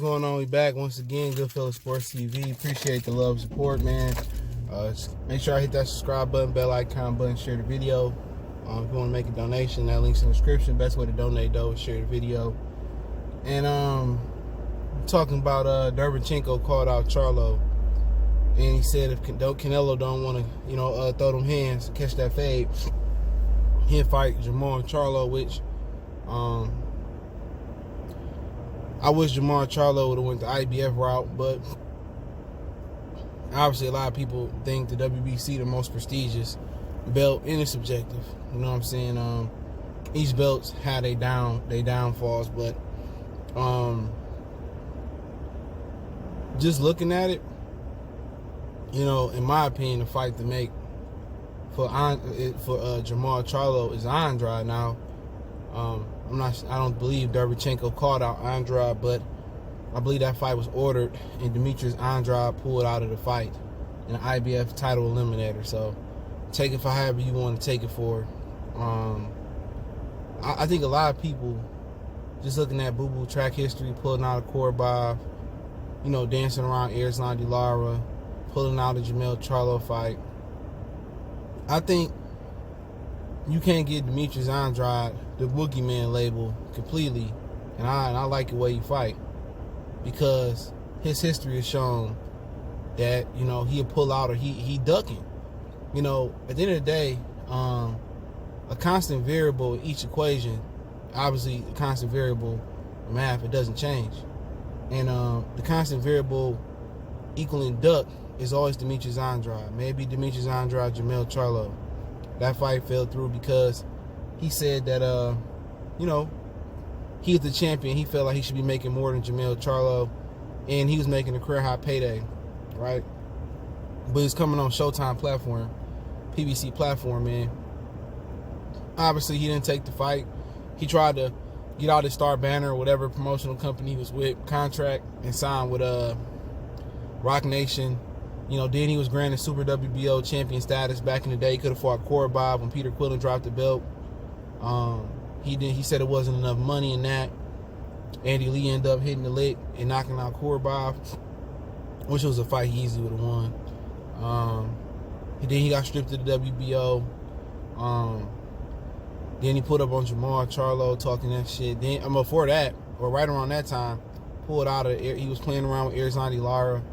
going on? We back once again. Goodfellas Sports TV. Appreciate the love and support, man. Make sure I hit that subscribe button, bell icon button, share the video. If you want to make a donation, that link's in the description. Best way to donate, though, is share the video. And talking about Derevyanchenko called out Charlo, and he said if Canelo don't want to, throw them hands, catch that fade, he'll fight Jermall and Charlo, which I wish Jermall and Charlo would have went the IBF route, but obviously a lot of people think the WBC the most prestigious belt, and it's subjective. You know what I'm saying? Each belt's had they downfalls, but just looking at it, in my opinion, the fight to make for Jermall Charlo is Andrade. Now, I don't believe Derevyanchenko called out Andrade, but I believe that fight was ordered, and Demetrius Andrade pulled out of the fight in the IBF title eliminator. So take it for however you want to take it for. I think a lot of people just looking at boo-boo track history, pulling out a Korobov, dancing around Sergiy Lara, pulling out a Jermall Charlo fight. I think you can't get Demetrius Andrade the boogeyman label completely, and I like the way he fight, because his history has shown that he'll pull out or he ducking. At the end of the day, a constant variable in each equation, obviously the constant variable in math, it doesn't change, and the constant variable equaling duck is always Demetrius Andrade. Maybe Demetrius Andrade, Jermall Charlo. That fight fell through because he said that he's the champion. He felt like he should be making more than Jermall Charlo, and he was making a career high payday, right? But he's coming on Showtime platform, PBC platform, man. Obviously, he didn't take the fight. He tried to get out his Star Banner or whatever promotional company he was with contract and signed with Rock Nation. Then he was granted Super WBO champion status back in the day. He could have fought Korobov when Peter Quillen dropped the belt. He said it wasn't enough money in that. Andy Lee ended up hitting the lick and knocking out Korobov, which was a fight he easily would have won. Then he got stripped of the WBO. Then he put up on Jermall Charlo talking that shit. Then before that, or right around that time, pulled out of he was playing around with Sergiy Lara.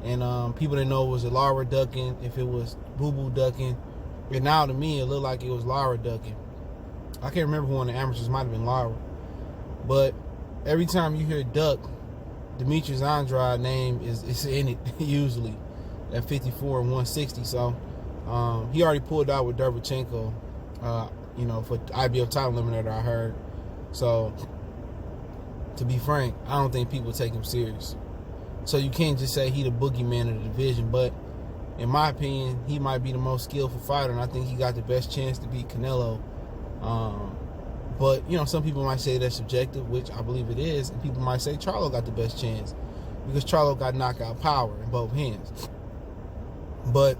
And people didn't know was it Lara ducking, if it was Boo Boo ducking. And now to me, it looked like it was Lara ducking. I can't remember who on the amateurs, might have been Lara. But every time you hear duck, Demetrius Andrade name is in it, usually, at 54 and 160. So he already pulled out with Derevyanchenko, for IBF title eliminator, I heard. So to be frank, I don't think people take him serious. So you can't just say he the boogeyman of the division, but in my opinion, he might be the most skillful fighter, and I think he got the best chance to beat Canelo. But, some people might say that's subjective, which I believe it is, and people might say Charlo got the best chance because Charlo got knockout power in both hands. But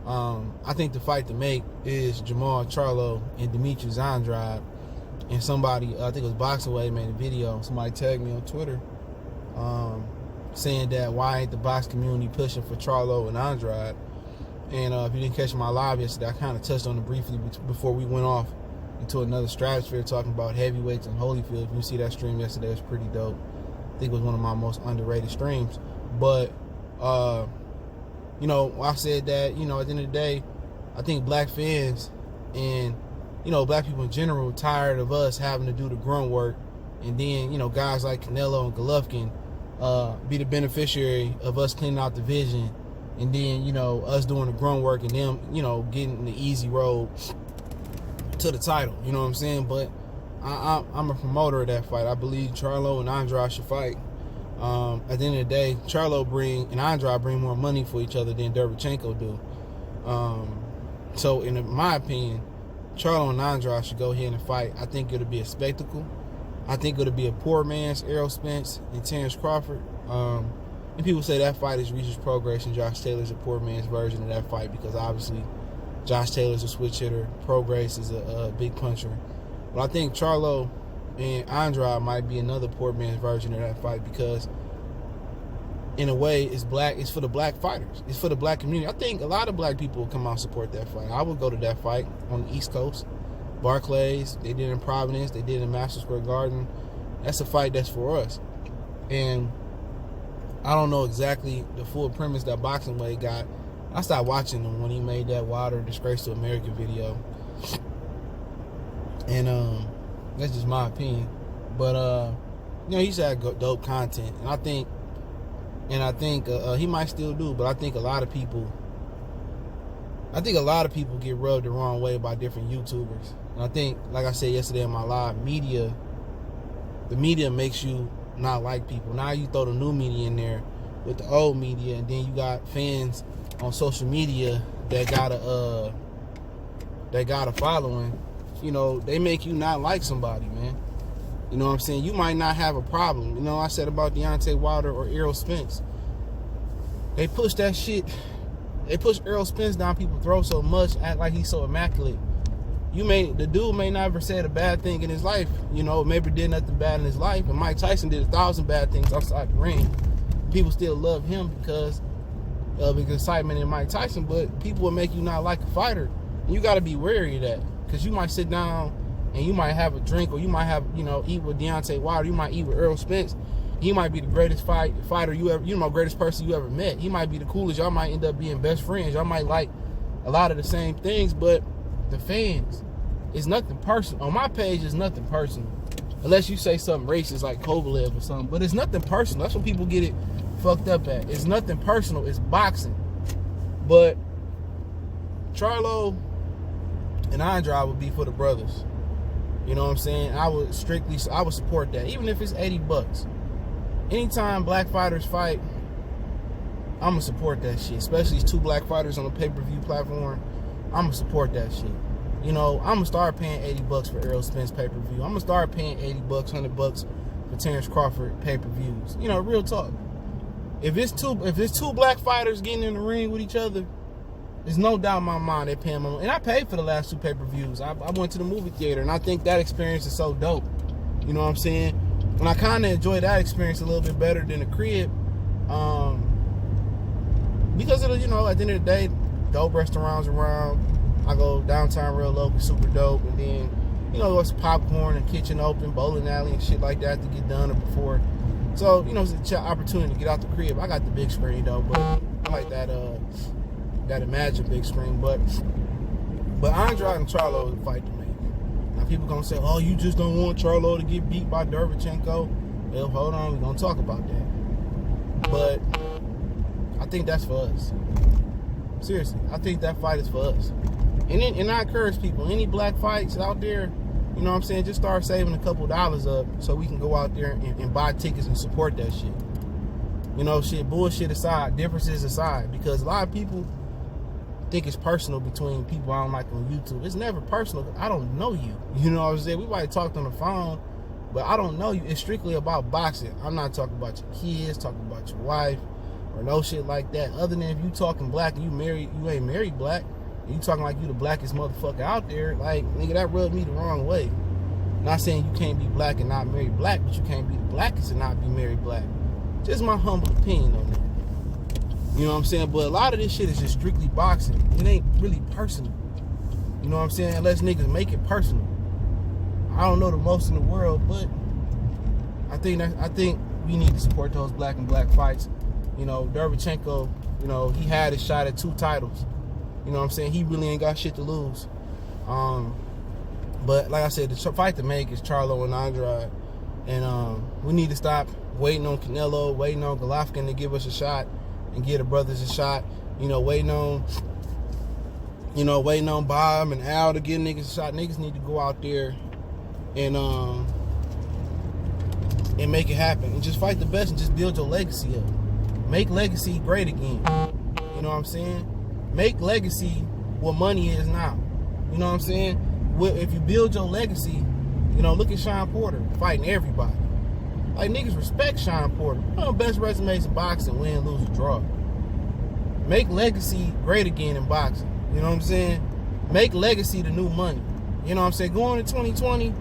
I think the fight to make is Jermall Charlo and Demetrius Andrade, and somebody, I think it was Boxaway, made a video, somebody tagged me on Twitter, saying that why ain't the box community pushing for Charlo and Andrade. And if you didn't catch my live yesterday, I kind of touched on it briefly before we went off into another stratosphere talking about heavyweights and Holyfield. If you see that stream yesterday, it was pretty dope. I think it was one of my most underrated streams. But I said that, at the end of the day, I think black fans and black people in general are tired of us having to do the grunt work, and then guys like Canelo and Golovkin be the beneficiary of us cleaning out the vision, and then us doing the grunt work and them getting the easy road to the title. You know what I'm saying? But I'm a promoter of that fight. I believe Charlo and Andrade should fight. At the end of the day, Charlo and Andrade bring more money for each other than Derevyanchenko do. So in my opinion, Charlo and Andrade should go ahead and fight. I think it'll be a spectacle. I think it'll be a poor man's Errol Spence and Terrence Crawford. And people say that fight is Reacher's Progression. Josh Taylor's a poor man's version of that fight because obviously Josh Taylor's a switch hitter. Progress is a big puncher. But I think Charlo and Andrade might be another poor man's version of that fight because in a way, it's for the black fighters. It's for the black community. I think a lot of black people will come out and support that fight. I would go to that fight on the East Coast. Barclays, they did it in Providence, they did it in Madison Square Garden. That's a fight that's for us. And I don't know exactly the full premise that Boxing Way got. I stopped watching him when he made that Wilder Disgrace to America video. And that's just my opinion. But he used to have dope content. And I think he might still do, but I think a lot of people get rubbed the wrong way by different YouTubers. And I think, like I said yesterday in my live, the media makes you not like people. Now you throw the new media in there with the old media, and then you got fans on social media that got a following. They make you not like somebody, man. You know what I'm saying? You might not have a problem. I said about Deontay Wilder or Errol Spence. They push that shit. They push Errol Spence down people's throats so much, act like he's so immaculate. The dude may never said a bad thing in his life. Maybe did nothing bad in his life. And Mike Tyson did 1,000 bad things outside the ring. People still love him because of the excitement in Mike Tyson. But people will make you not like a fighter. And you got to be wary of that. Because you might sit down and you might have a drink, or you might have, eat with Deontay Wilder. You might eat with Errol Spence. He might be the greatest fighter you ever, greatest person you ever met. He might be the coolest. Y'all might end up being best friends. Y'all might like a lot of the same things, but the fans, it's nothing personal. On my page, it's nothing personal. Unless you say something racist like Kovalev or something. But it's nothing personal. That's what people get it fucked up at. It's nothing personal. It's boxing. But Charlo and Andrade would be for the brothers. You know what I'm saying? I would support that. Even if it's $80. Anytime black fighters fight, I'm going to support that shit. Especially these two black fighters on the pay-per-view platform. I'm going to support that shit. I'm going to start paying $80 for Errol Spence pay-per-view. I'm going to start paying $80, $100 for Terrence Crawford pay-per-views. Real talk. If it's two black fighters getting in the ring with each other, there's no doubt in my mind they're paying my money. And I paid for the last two pay-per-views. I went to the movie theater, and I think that experience is so dope. You know what I'm saying? And I kind of enjoy that experience a little bit better than the crib. Because of at the end of the day, dope restaurants around. I go downtown real local, super dope. And then, it's popcorn and kitchen open, bowling alley and shit like that to get done or before. So, it's an opportunity to get out the crib. I got the big screen, though, but I like that Imagine big screen. But Andrade and Charlo is a fight to me. Now, people going to say, oh, you just don't want Charlo to get beat by Derevyanchenko. Well, hold on, we're going to talk about that. But I think that's for us. Seriously, I think that fight is for us. And I encourage people, any black fights out there, just start saving a couple dollars up so we can go out there and buy tickets and support that shit. Bullshit aside, differences aside, because a lot of people think it's personal between people I don't like on YouTube. It's never personal. I don't know you. You know what I'm saying? We might have talked on the phone, but I don't know you. It's strictly about boxing. I'm not talking about your kids, talking about your wife, or no shit like that. Other than if you talking black and you ain't married black, and you talking like you the blackest motherfucker out there, like, nigga, that rubbed me the wrong way. Not saying you can't be black and not married black, but you can't be the blackest and not be married black. Just my humble opinion on that. You know what I'm saying? But a lot of this shit is just strictly boxing. It ain't really personal. You know what I'm saying? Unless niggas make it personal. I don't know the most in the world, but I think we need to support those black and black fights. Derevyanchenko, he had his shot at 2 titles. You know what I'm saying? He really ain't got shit to lose. But like I said, the fight to make is Charlo and Andrade. And we need to stop waiting on Canelo, waiting on Golovkin to give us a shot and give the brothers a shot. Waiting on Bob and Al to give niggas a shot. Niggas need to go out there and make it happen. And just fight the best and just build your legacy up. Make legacy great again. You know what I'm saying? Make legacy what money is now. You know what I'm saying? If you build your legacy, look at Sean Porter fighting everybody. Like, niggas respect Sean Porter. Best resumes in boxing, win, lose, or draw. Make legacy great again in boxing. You know what I'm saying? Make legacy the new money. You know what I'm saying? Going into 2020,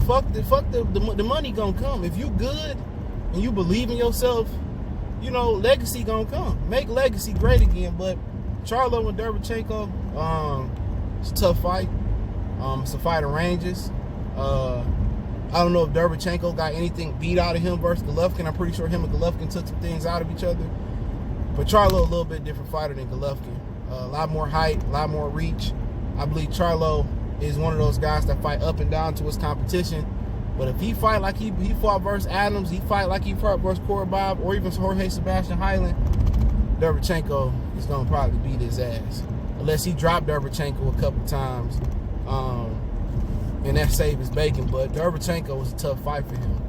fuck the money gonna come. If you good and you believe in yourself you know, legacy gonna come. Make legacy great again. But Charlo and Derevyanchenko, it's a tough fight. It's a fight of ranges. I don't know if Derevyanchenko got anything beat out of him versus Golovkin. I'm pretty sure him and Golovkin took some things out of each other. But Charlo a little bit different fighter than Golovkin. A lot more height, a lot more reach. I believe Charlo is one of those guys that fight up and down to his competition. But if he fight like he fought versus Adams, he fight like he fought versus Corey Bob, or even Jorge Sebastian Hyland, Derevyanchenko is going to probably beat his ass. Unless he dropped Derevyanchenko a couple times. And that saved his bacon. But Derevyanchenko was a tough fight for him.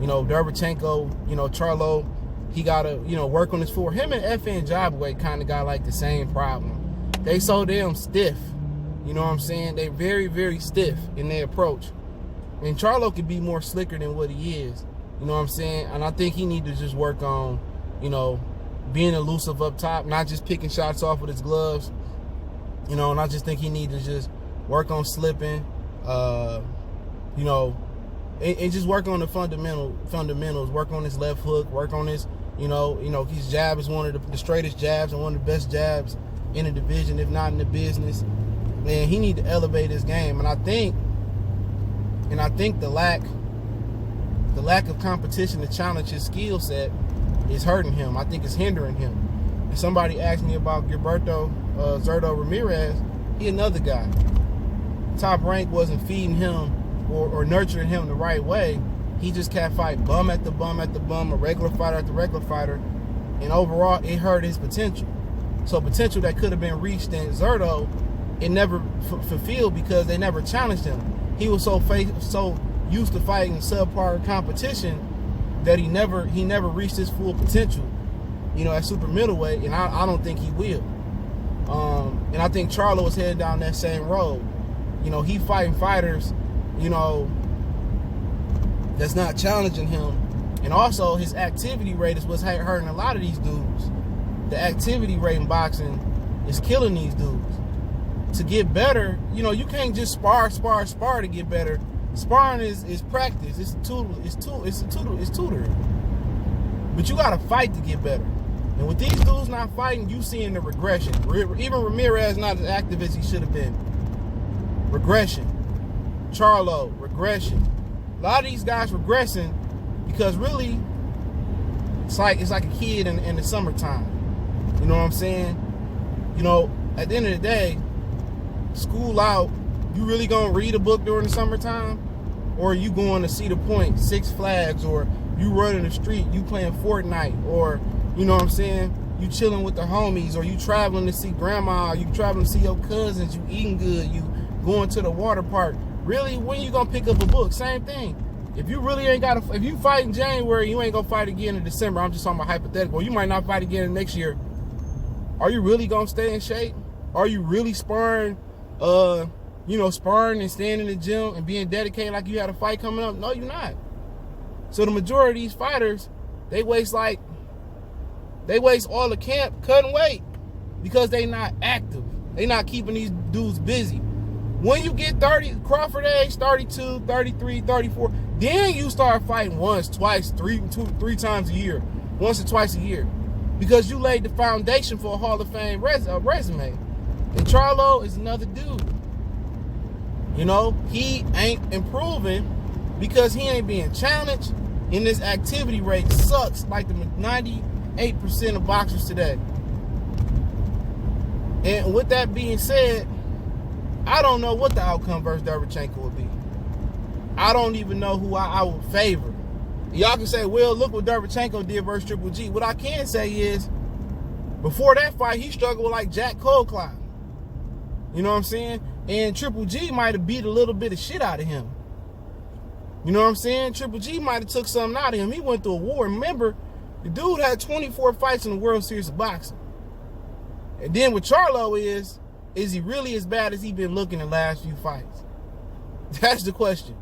You know, Derevyanchenko, you know, Charlo, he got to, you know, work on his forward. Him and FN Jabway kind of got like the same problem. They so damn stiff. You know what I'm saying? They very, very stiff in their approach. And Charlo could be more slicker than what he is. You know what I'm saying? And I think he need to just work on, you know, being elusive up top, not just picking shots off with his gloves. You know, and I just think he need to just work on slipping, you know, and just work on the fundamentals, work on his left hook, work on his, you know, his jab is one of the straightest jabs and one of the best jabs in the division, if not in the business. And he need to elevate his game. And I think the lack of competition to challenge his skill set is hurting him. I think it's hindering him. And somebody asked me about Gilberto Zurdo Ramirez. He another guy. Top Rank wasn't feeding him or nurturing him the right way. He just kept fighting bum at the bum at the bum, a regular fighter at the regular fighter. And overall, it hurt his potential. So potential that could have been reached in Zurdo, it never fulfilled because they never challenged him. He was so used to fighting subpar competition that he never reached his full potential, you know, at super middleweight, and I don't think he will. And I think Charlo is headed down that same road. You know, he fighting fighters, you know, that's not challenging him. And also his activity rate is what's hurting a lot of these dudes. The activity rate in boxing is killing these dudes. To get better, you know, you can't just spar to get better. Sparring is practice. It's tutoring. But you gotta fight to get better. And with these dudes not fighting, you seeing the regression. Even Ramirez not as active as he should have been. Regression. Charlo, regression. A lot of these guys regressing because really it's like a kid in the summertime. You know what I'm saying? You know, at the end of the day, school out, you really gonna read a book during the summertime? Or are you going to see the point, Six Flags, or you running the street, you playing Fortnite, or, you know what I'm saying, you chilling with the homies, or you traveling to see grandma, you traveling to see your cousins, you eating good, you going to the water park. Really, when you gonna pick up a book? Same thing. If you really ain't got if you fight in January, you ain't gonna fight again in December. I'm just talking about hypothetical. You might not fight again next year. Are you really gonna stay in shape? Are you really sparring, you know, sparring and staying in the gym and being dedicated like you had a fight coming up? No, you're not. So the majority of these fighters, they waste all the camp cutting weight because they not active. They not keeping these dudes busy. When you get 30, Crawford age, 32, 33, 34, then you start fighting once, twice, three times a year. Once or twice a year. Because you laid the foundation for a Hall of Fame resume. And Charlo is another dude. You know, he ain't improving because he ain't being challenged, and this activity rate sucks like the 98% of boxers today. And with that being said, I don't know what the outcome versus Derevyanchenko would be. I don't even know who I would favor. Y'all can say, well, look what Derevyanchenko did versus Triple G. What I can say is, before that fight, he struggled with like Jack Colclough. You know what I'm saying? And Triple G might have beat a little bit of shit out of him. You know what I'm saying? Triple G might have took something out of him. He went through a war. Remember, the dude had 24 fights in the World Series of Boxing. And then with Charlo is he really as bad as he been looking in the last few fights? That's the question.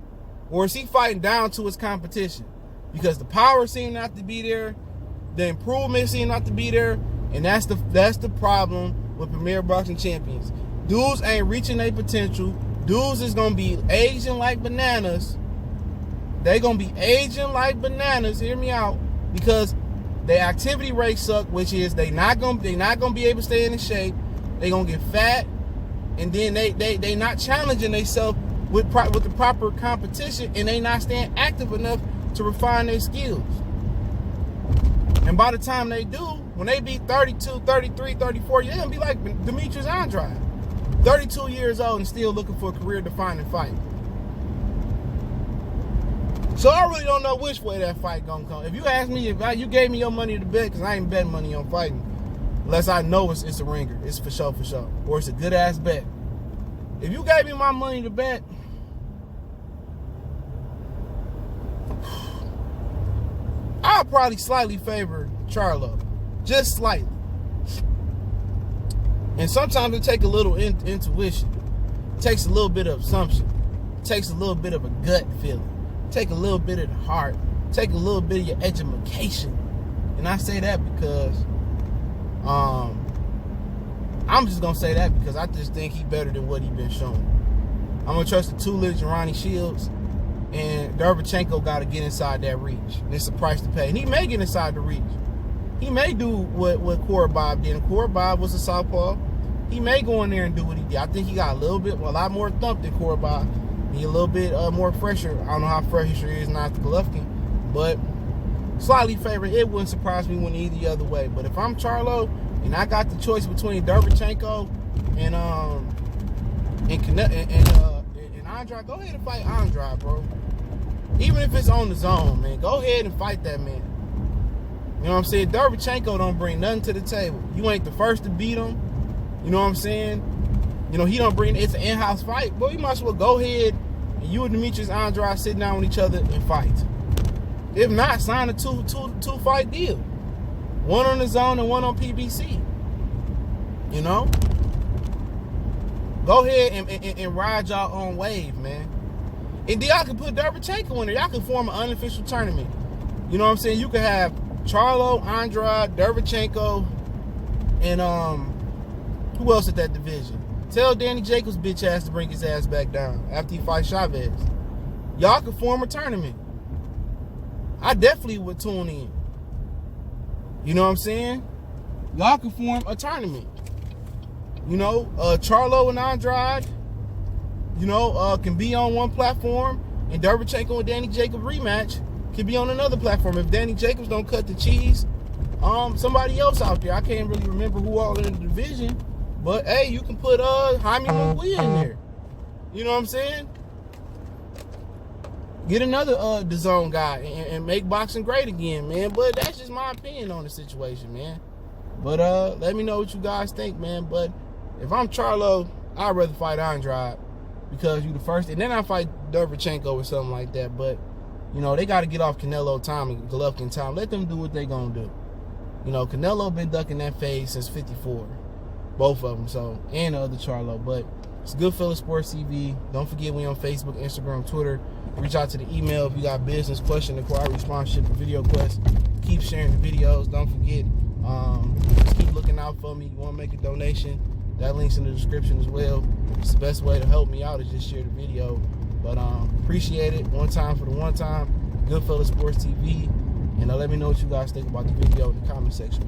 Or is he fighting down to his competition? Because the power seemed not to be there, the improvement seemed not to be there, and that's the problem with Premier Boxing Champions. Dudes ain't reaching their potential. Dudes is gonna be aging like bananas. They gonna be aging like bananas, hear me out, because Their activity rate suck, which is they not gonna be able to stay in shape. They gonna get fat, and then they not challenging themselves with the proper competition, and they not staying active enough to refine their skills. And by the time they do, when they be 32, 33, 34, you're gonna be like Demetrius Andrade, 32 years old and still looking for a career-defining fight. So I really don't know which way that fight gonna come. If you ask me, if you gave me your money to bet, because I ain't betting money on fighting, unless I know it's a ringer, it's for sure, or it's a good ass bet. If you gave me my money to bet, I'll probably slightly favor Charlo, just slightly. And sometimes it takes a little intuition, it takes a little bit of assumption, it takes a little bit of a gut feeling. Take a little bit of the heart. Take a little bit of your education. And I say that because I'm just going to say that because I just think he better than what he been showing. I'm going to trust the two-legged Ronnie Shields, and Derevyanchenko got to get inside that reach. And it's a price to pay. And he may get inside the reach. He may do what Bob did. And Bob was a southpaw. He may go in there and do what he did. I think he got a lot more thump than Bob. He a little bit more fresher. I don't know how fresh he is now after Golovkin, but slightly favored. It wouldn't surprise me when either the other way. But if I'm Charlo and I got the choice between Derevyanchenko and Andrade, go ahead and fight Andrade, bro. Even if it's on the zone, man, go ahead and fight that man. You know what I'm saying? Derevyanchenko don't bring nothing to the table. You ain't the first to beat him. You know what I'm saying? You know, he don't bring, it's an in-house fight. Boy, you might as well go ahead and you and Demetrius Andrade sit down with each other and fight. If not, sign a two fight deal. One on the zone and one on PBC. You know? Go ahead and ride y'all own wave, man. And then y'all can put Derevyanchenko in there. Y'all can form an unofficial tournament. You know what I'm saying? You could have Charlo, Andrade, Derevyanchenko, and who else at that division? Tell Danny Jacobs' bitch ass to bring his ass back down after he fights Chavez. Y'all can form a tournament. I definitely would tune in. You know what I'm saying? Y'all can form a tournament. You know, Charlo and Andrade, you know, can be on one platform, and Derevyanchenko and Danny Jacobs rematch can be on another platform. If Danny Jacobs don't cut the cheese, somebody else out there. I can't really remember who all in the division. But, hey, you can put Jaime Munguia in there. You know what I'm saying? Get another DAZN guy and make boxing great again, man. But that's just my opinion on the situation, man. But let me know what you guys think, man. But if I'm Charlo, I'd rather fight Andrade because you the first. And then I fight Derevyanchenko or something like that. But, you know, they got to get off Canelo time and Golovkin time. Let them do what they going to do. You know, Canelo been ducking that phase since 54. Both of them, so, and the other Charlo. But it's Goodfellas Sports TV. Don't forget, we on Facebook, Instagram, Twitter. Reach out to the email if you got business, question, inquiry, sponsorship, or video requests. Keep sharing the videos. Don't forget, just keep looking out for me. You want to make a donation, that link's in the description as well. It's the best way to help me out is just share the video. But appreciate it. One time for the one time. Goodfellas Sports TV. And let me know what you guys think about the video in the comment section.